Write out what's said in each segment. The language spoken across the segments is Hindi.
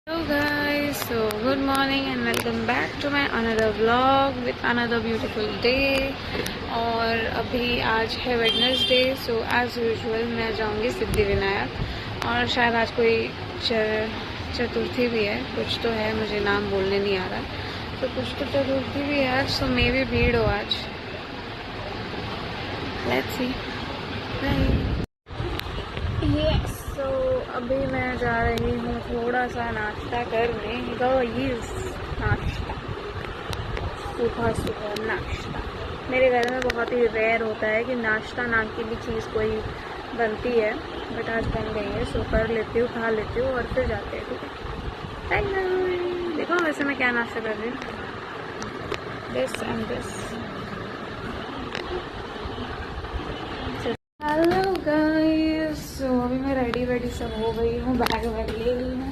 Hello guys, so good morning and welcome back to my another vlog with another beautiful day। और अभी आज है वेडनेसडे, सो एज यूजुअल मैं जाऊंगी सिद्धिविनायक। और शायद आज कोई चतुर्थी भी है, कुछ तो है, मुझे नाम बोलने नहीं आ रहा। तो कुछ तो चतुर्थी भी है आज, सो मे भी भीड़ हो आज। Let's see. यस, सो अभी मैं जा रही हूँ थोड़ा सा नाश्ता करने। नाश्ता, सुबह सुबह नाश्ता। मेरे घर में बहुत ही रेयर होता है कि नाश्ता नाम की भी चीज़ कोई बनती है, बट आज बन गई है, सो कर लेती हूँ, खा लेती हूँ और फिर जाते हैं। ठीक है, देखो वैसे मैं क्या नाश्ता कर रही हूँ, this and this. Hello guys, so अभी मैं रेडी सब हो गई हूँ, बैग वैग ले ली हूँ,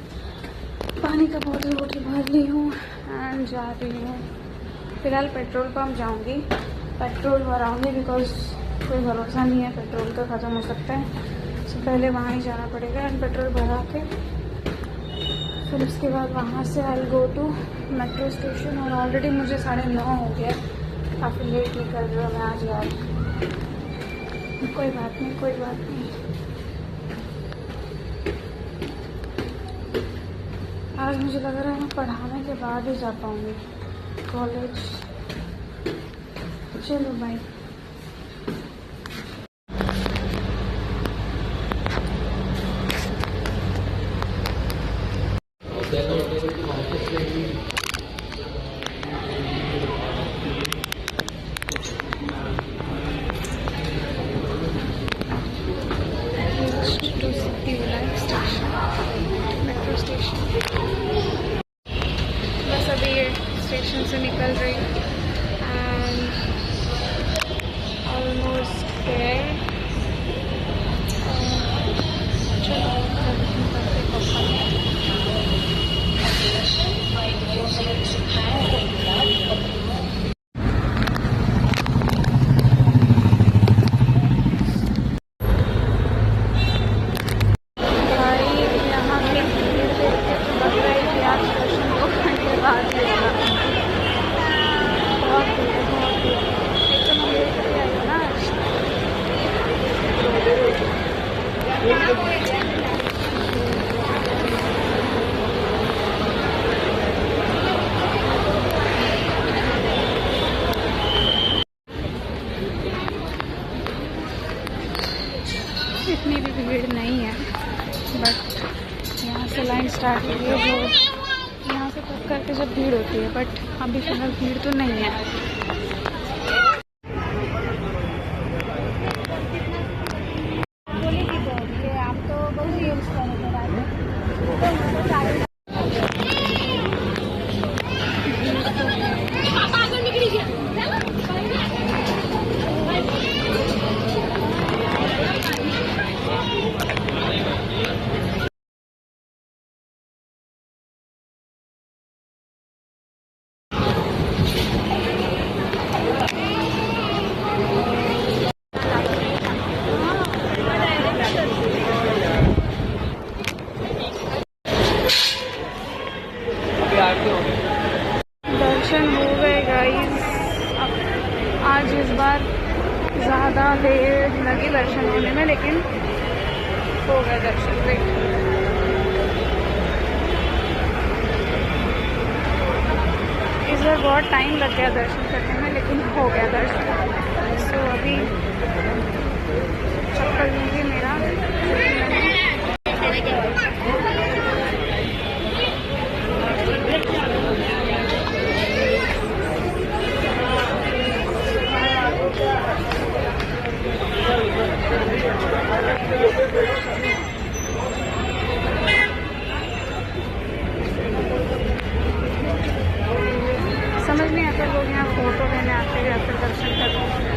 पानी का बोतल भर ली हूँ एंड जा रही हूँ। फिलहाल पेट्रोल पंप जाऊँगी, पेट्रोल भराऊँगी, बिकॉज कोई भरोसा नहीं है, पेट्रोल तो ख़त्म हो सकता है। सो पहले वहाँ ही जाना पड़ेगा एंड पेट्रोल भरा के फिर उसके बाद वहाँ से आई गो टू मेट्रो स्टेशन। और ऑलरेडी मुझे 9:30 हो गया, काफ़ी लेट निकल रही हूँ मैं आज यार। कोई बात नहीं। आज मुझे लग रहा है मैं पढ़ाने के बाद ही जा पाऊँगी कॉलेज। चलो bye. To Siddhivinayak station, metro station. बस अभी ये स्टेशन से निकल रही एंड ऑलमोस्ट देयर। चलो इतनी भी भीड़ नहीं है, बट यहाँ से लाइन स्टार्ट हुई है, जो यहाँ से कट करके जब भीड़ होती है, बट अभी फिलहाल भीड़ तो नहीं है। दर्शन हो गए गाइस। आज इस बार ज़्यादा देर लगी दर्शन होने में, लेकिन हो गया दर्शन। इस बार बहुत टाइम लग गया दर्शन करने में, लेकिन हो गया दर्शन। सो अभी चक्कर लूँगी मेरा। समझ नहीं आता लोग यहाँ फोटो लेने आते हैं या फिर दर्शन करते हैं।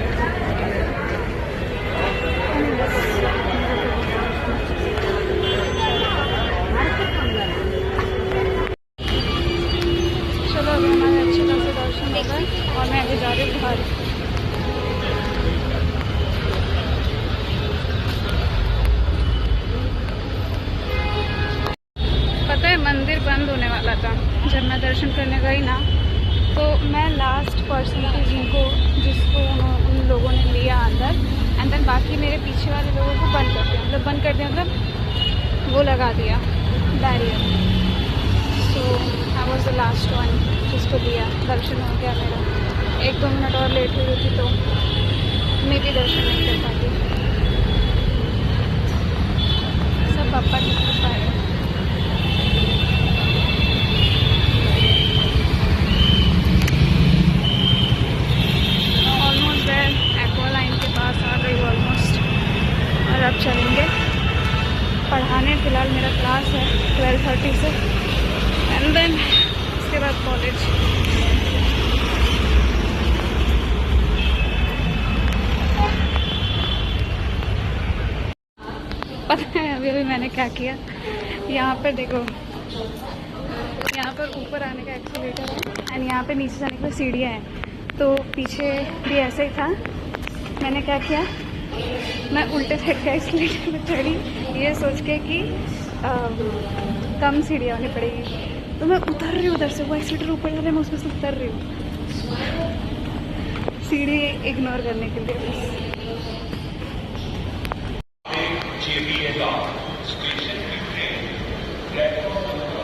बंद होने वाला था। जब मैं दर्शन करने गई ना, तो मैं लास्ट पर्सन थी जिसको उन लोगों ने लिया अंदर, एंड देन बाकी मेरे पीछे वाले लोगों को बंद कर दिया। मतलब वो लगा दिया barrier. So I was the last one जिसको दिया। दर्शन हो गया मेरा। 1-2 मिनट और लेट हुई होती तो मैं भी दर्शन नहीं कर पाती। सब पापा की कृपा है। ऑलमोस्ट देयर, एक्वा लाइन के पास आ गई ऑलमोस्ट। और अब चलेंगे पढ़ाने। फ़िलहाल मेरा क्लास है 12:30 से, एंड देन उसके बाद कॉलेज। पता है अभी मैंने क्या किया? यहाँ पर देखो, यहाँ पर ऊपर आने का एक्सीलेटर है एंड यहाँ पे नीचे जाने के लिए सीढ़ियाँ हैं। तो पीछे भी ऐसे ही था। मैंने क्या किया, मैं उल्टे साइड का एक्सीलेटर पे चढ़ी, ये सोच के कि कम सीढ़ियाँ होनी पड़ेगी। तो मैं उतर रही हूँ उधर से, वो एक्सीलेटर ऊपर जा रहा है, मैं उसमें से उतर रही हूँ सीढ़ी इग्नोर करने के लिए। लेट हो रही है,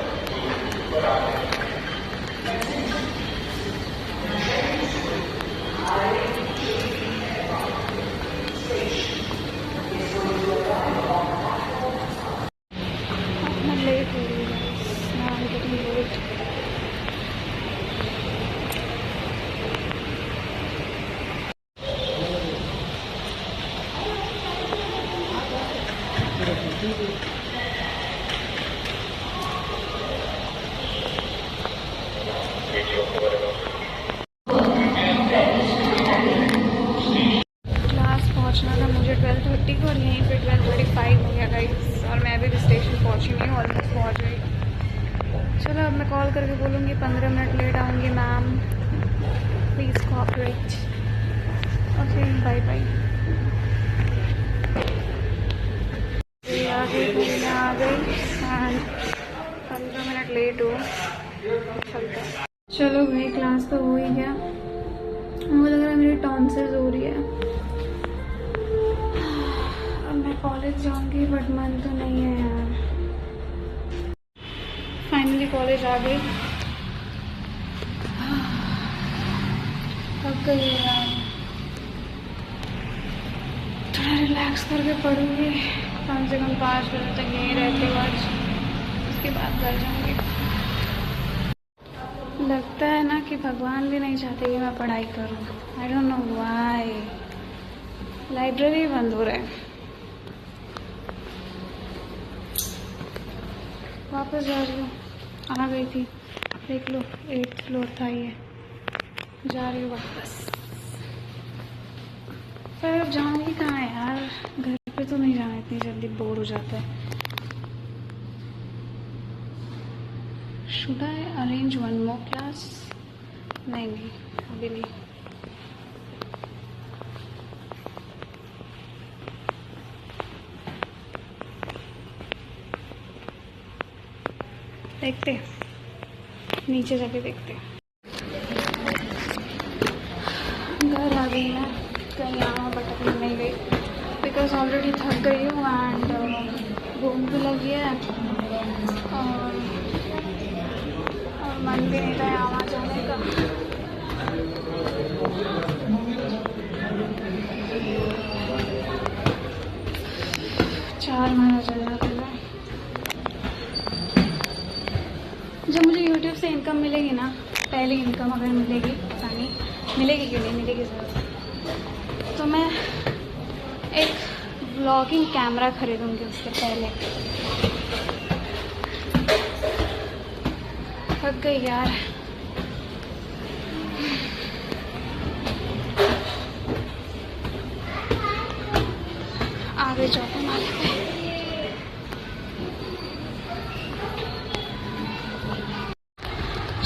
क्लास पहुंचना था मुझे 12:30 को, और यहीं पे 12:35 हो गया गाइस। और मैं अभी भी स्टेशन पहुंची नहीं हूँ, ऑलमोस्ट पहुंच गई। चलो अब मैं कॉल करके बोलूँगी 15 मिनट लेट आऊँगी ma'am, please cooperate. Okay, bye bye. आ गई एंड 15 मिनट लेट हो चलता। चलो भाई, क्लास तो हो ही गया। मुझे लग रहा है मेरी टॉन्सिल्स हो रही है। अब मैं कॉलेज जाऊंगी, बट मन तो नहीं है यार। फाइनली कॉलेज आ गई। थक गई यार, थोड़ा रिलैक्स करके पढ़ूंगी। कम से कम 5 बजे तक यहीं रहती हूँ आज, उसके बाद घर जाऊंगी। लगता है ना कि भगवान भी नहीं चाहते कि मैं पढ़ाई करूं। I don't know why. Library बंद हो रहा है। वापस जा रही हूँ, आ गई थी, देख लो 8th फ्लोर था ये। जा रही हूँ वापस। पर अब जाऊँगी कहाँ यार, घर पे तो नहीं जाना, इतनी जल्दी बोर हो जाता है। Should I arrange one more class? नहीं, अभी नहीं। देखते, नीचे जाके देखते। घर आ गई मैं, कहीं यहाँ भटकने नहीं गई, बिकॉज ऑलरेडी थक गई हूँ एंड भूख भी लगी है और मन भी नहीं था यहाँ जाने का। चार महीना चल जाता है। जब मुझे YouTube से इनकम मिलेगी ना, पहली इनकम अगर मिलेगी, पता नहीं मिलेगी क्यों नहीं मिलेगी ज़रूर, तो मैं एक व्लॉगिंग कैमरा खरीदूँगी उससे पहले। थक गई यार। आ गए चौथे माले पे।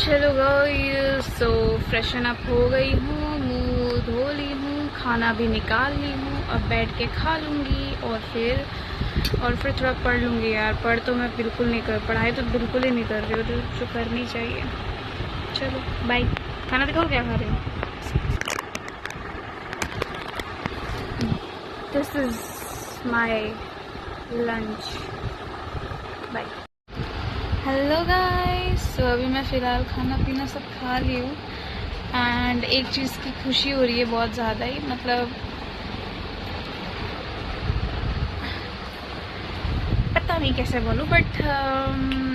चलो गाइस, सो फ्रेशन अप हो गई हूँ, मुंह धो ली हूँ, खाना भी निकाल ली हूँ। अब बैठ के खा लूँगी और फिर और फिर थोड़ा पढ़ लूँगी यार। तो मैं बिल्कुल नहीं पढ़ाई तो बिल्कुल ही नहीं कर रही हूँ, जो करनी चाहिए। चलो बाय। खाना दिखाओ क्या खा रहे हो। This is my lunch. Bye. Hello guys, तो अभी मैं फ़िलहाल खाना पीना सब खा ली हूँ एंड एक चीज़ की खुशी हो रही है बहुत ज़्यादा ही, मतलब पता नहीं कैसे बोलूँ, बट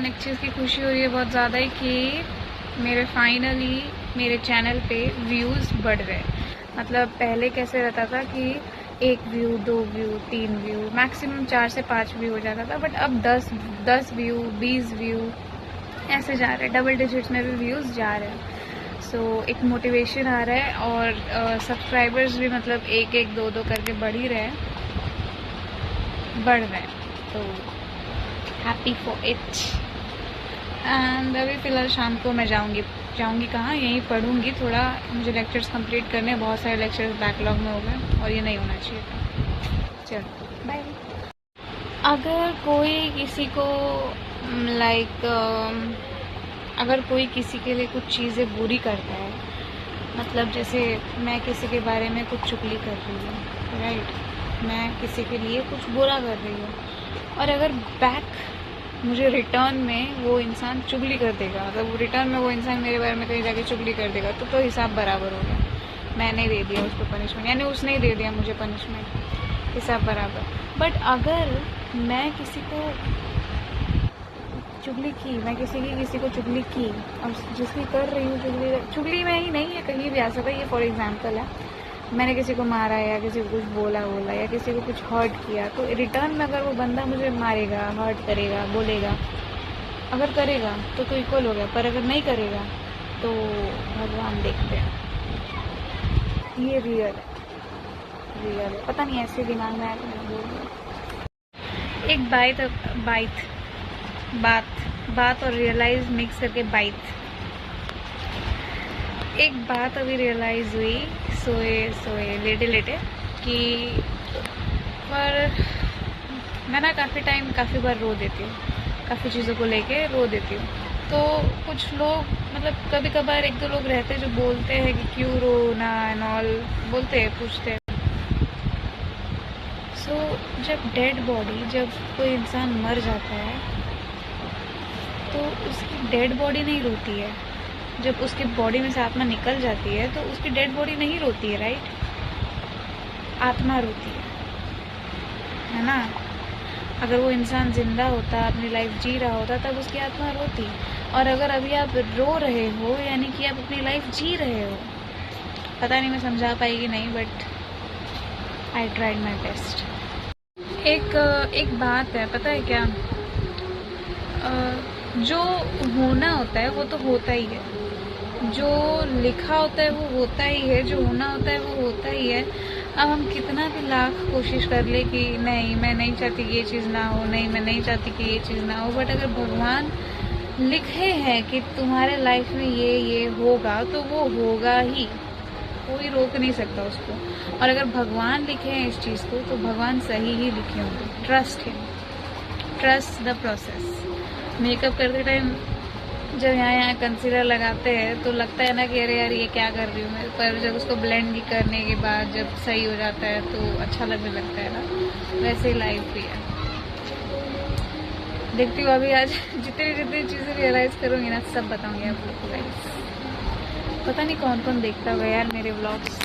एक चीज़ की खुशी हो रही है बहुत ज़्यादा ही कि फाइनली मेरे चैनल पे व्यूज़ बढ़ रहे हैं। मतलब पहले कैसे रहता था कि 1 व्यू, 2 व्यू, 3 व्यू, मैक्सिमम 4 से 5 व्यू हो जाता था, बट अब 10 व्यू, 20 व्यू ऐसे जा रहे हैं, डबल डिजिट्स में भी व्यूज़ जा रहे हैं। सो एक मोटिवेशन आ रहा है और सब्सक्राइबर्स भी मतलब 1-1, 2-2 करके बढ़ रहे हैं, तो हैप्पी फॉर इट। एंड अभी फ़िलहाल शाम को मैं जाऊंगी कहाँ, यहीं पढ़ूंगी थोड़ा। मुझे लेक्चर्स कंप्लीट करने हैं, बहुत सारे लेक्चर्स बैकलॉग में हो गए और ये नहीं होना चाहिए था। चलो बाय। अगर कोई किसी को अगर कोई किसी के लिए कुछ चीज़ें बुरी करता है, मतलब जैसे मैं किसी के बारे में कुछ चुगली कर रही हूँ, राइट, मैं किसी के लिए कुछ बुरा कर रही हूँ, और अगर मुझे रिटर्न में वो इंसान चुगली कर देगा, मतलब वो रिटर्न में वो इंसान मेरे बारे में कहीं जाके चुगली कर देगा, तो हिसाब बराबर हो गया। मैंने दे दिया उसको पनिशमेंट, यानी उसने ही दे दिया मुझे पनिशमेंट, हिसाब बराबर। बट अगर मैं किसी को चुगली की, किसी को चुगली की और जिसकी कर रही हूँ चुगली में ही नहीं है, कहीं भी आ सकता है। ये फॉर एग्जांपल है, मैंने किसी को मारा या किसी को कुछ बोला या किसी को कुछ हर्ट किया, तो रिटर्न में अगर वो बंदा मुझे मारेगा, हर्ट करेगा, बोलेगा, अगर करेगा तो इक्वल हो गया, पर अगर नहीं करेगा तो भगवान देखते हैं। ये रियल है, पता नहीं ऐसे दिमाग में आया तो मैंने बोल दिया। एक बात और रियलाइज मिक्स करके एक बात अभी रियलाइज़ हुई सोए लेटे कि पर मैं ना काफ़ी बार रो देती हूँ, काफ़ी चीज़ों को लेके रो देती हूँ। तो कुछ लोग, मतलब कभी कभार 1-2 लोग रहते हैं जो बोलते हैं कि क्यों रोना एंड ऑल, बोलते हैं, पूछते हैं। सो जब कोई इंसान मर जाता है तो उसकी डेड बॉडी नहीं रोती है। जब उसकी बॉडी में से आत्मा निकल जाती है तो उसकी डेड बॉडी नहीं रोती है, राइट, आत्मा रोती है ना। अगर वो इंसान जिंदा होता, अपनी लाइफ जी रहा होता, तब उसकी आत्मा रोती। और अगर अभी आप रो रहे हो यानी कि आप अपनी लाइफ जी रहे हो। पता नहीं मैं समझा पाई कि नहीं, but I tried my best. एक बात है, पता है क्या, जो होना होता है वो तो होता ही है, जो लिखा होता है वो होता ही है, जो होना होता है वो होता ही है। अब हम कितना भी लाख कोशिश कर ले कि नहीं मैं नहीं चाहती कि ये चीज़ ना हो, नहीं मैं नहीं चाहती कि ये चीज़ ना हो, बट अगर भगवान लिखे हैं कि तुम्हारे लाइफ में ये होगा तो वो होगा ही, कोई रोक नहीं सकता उसको। और अगर भगवान लिखे हैं इस चीज़ को तो भगवान सही ही लिखे होंगे। Trust the process. मेकअप करते टाइम जब यहाँ कंसीलर लगाते हैं तो लगता है ना कि अरे यार ये क्या कर रही हूँ मैं, पर जब उसको ब्लेंड करने के बाद जब सही हो जाता है तो अच्छा लगने लगता है ना। वैसे ही लाइफ भी है। देखती हूँ अभी आज जितनी चीज़ें रियलाइज़ करूँगी ना सब बताऊँगी आप लोग को गाइस। पता नहीं कौन कौन देखता होगा यार मेरे व्लॉग्स,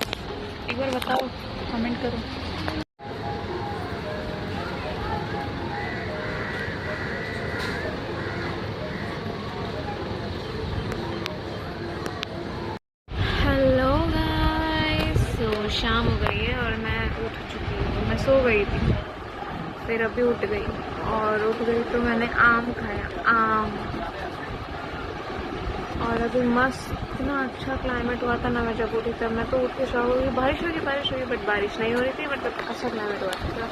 एक बार बताओ, कमेंट करो। शाम हो गई है और मैं उठ चुकी हूँ। मैं सो गई थी, फिर अभी उठ गई, और उठ गई तो मैंने आम खाया, और अभी मस्त इतना अच्छा क्लाइमेट हुआ था ना। मैं जब उठी तब मैं तो उठ के सो गई। बारिश हुई, बट बारिश नहीं हो रही थी, बट अच्छा क्लाइमेट हुआ था।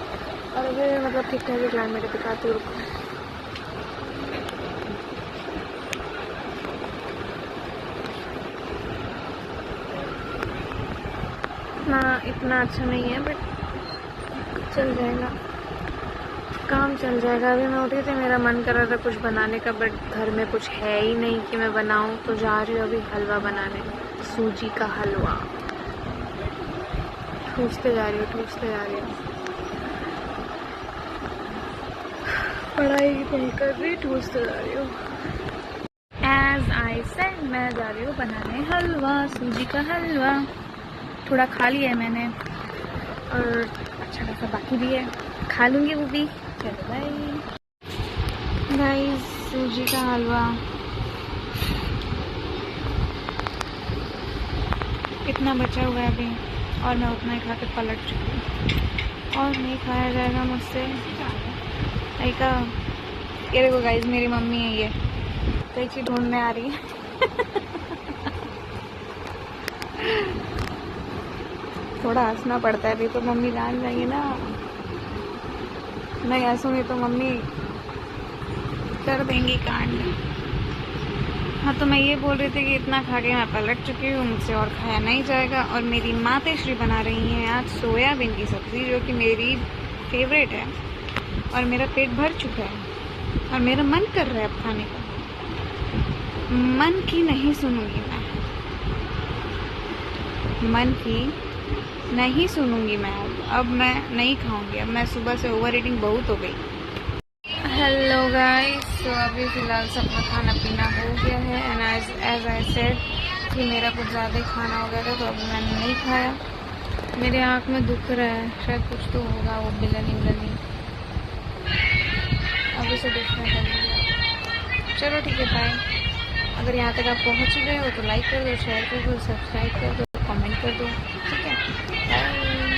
और अभी मतलब ठीक ठाक क्लाइमेट दिखाती हूँ। इतना अच्छा नहीं है, बट चल जाएगा। काम चल जाएगा। अभी मैं उठी थी, मेरा मन कर रहा था कुछ बनाने का, बट घर में कुछ है ही नहीं कि मैं बनाऊं, तो जा रही हूँ अभी हलवा बनाने, सूजी का हलवा। ठूसते जा रही हूँ। पढ़ाई नहीं कर रही, ठूसते जा रही हूँ। एज आई सेड, मैं जा रही हूँ बनाने हलवा, सूजी का हलवा। थोड़ा खा लिया है मैंने और अच्छा खासा बाकी भी है, खा लूँगी वो भी। चलो बाय गाइस, सूजी का हलवा इतना बचा हुआ है अभी, और मैं उतना ही खा के पलट चुकी हूँ, और नहीं खाया जाएगा मुझसे। ऐका ये देखो गाइस, मेरी मम्मी है, ये कई चीज़ ढूंढने आ रही है। थोड़ा हंसना पड़ता है, अभी तो मम्मी जान जाएंगी ना, नहीं हंसूंगी तो मम्मी कर देंगी कांड। हाँ, तो मैं ये बोल रही थी कि इतना खा के मैं पलट चुकी हूँ, मुझसे और खाया नहीं जाएगा। और मेरी मातेश्री बना रही हैं आज सोयाबीन की सब्ज़ी, जो कि मेरी फेवरेट है, और मेरा पेट भर चुका है और मेरा मन कर रहा है अब खाने का। मन की नहीं सुनूंगी मैं, मन की नहीं सुनूंगी मैं। अब मैं नहीं खाऊंगी, अब मैं सुबह से ओवर ईटिंग बहुत हो गई। हेलो गाइस, तो अभी फ़िलहाल सबका खाना पीना हो गया है, एंड एज आई सेड कि मेरा कुछ ज़्यादा ही खाना हो गया था, तो अभी मैंने नहीं खाया। मेरे आँख में दुख रहा है, शायद कुछ तो होगा, वो बिलनी अभी से देखने लगी। चलो ठीक है, बाय। अगर यहाँ तक आप पहुँच ही गए हो तो लाइक कर दो, शेयर कर दो, सब्सक्राइब कर दो, कमेंट कर दो, ठीक है, बाय।